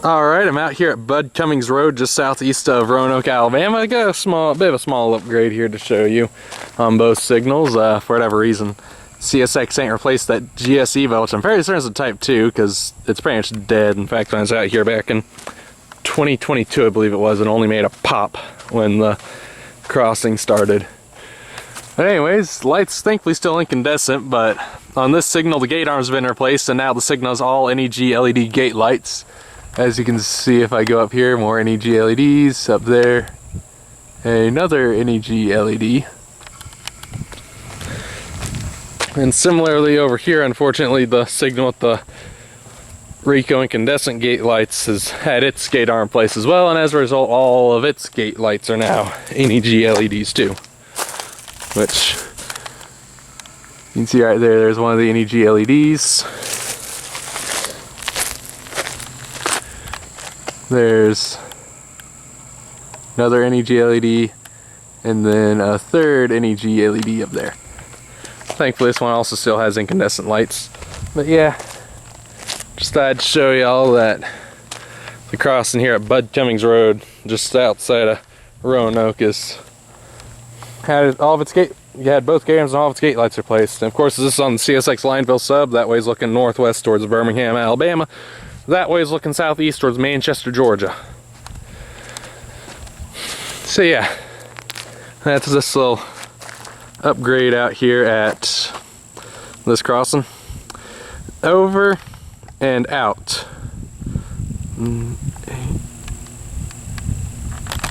Alright, I'm out here at Bud Cummings Road just southeast of Roanoke, Alabama. I got a bit of a small upgrade here to show you on both signals. For whatever reason, CSX ain't replaced that GS Evo, which I'm very certain is a Type 2 because it's pretty much dead. In fact, when I was out here back in 2022, I believe it was, it only made a pop when the crossing started. But anyways, lights thankfully still incandescent, but on this signal the gate arm's been replaced and now the signal is all NEG LED gate lights. As you can see, if I go up here, more NEG LEDs up there, another NEG LED. And similarly over here, unfortunately, the signal with the Ricoh incandescent gate lights has had its gate arm placed as well, and as a result, all of its gate lights are now NEG LEDs too. Which you can see right there, there's one of the NEG LEDs. There's another NEG LED, and then a third NEG LED up there. Thankfully this one also still has incandescent lights. But yeah, just thought I'd show y'all that the crossing here at Bud Cummings Road, just outside of Roanoke, had all of its gate, you had both gate arms and all of its gate lights replaced. And of course this is on the CSX Lineville Sub, that way is looking northwest towards Birmingham, Alabama. That way is looking southeast towards Manchester, Georgia. So yeah, that's this little upgrade out here at this crossing. Over and out.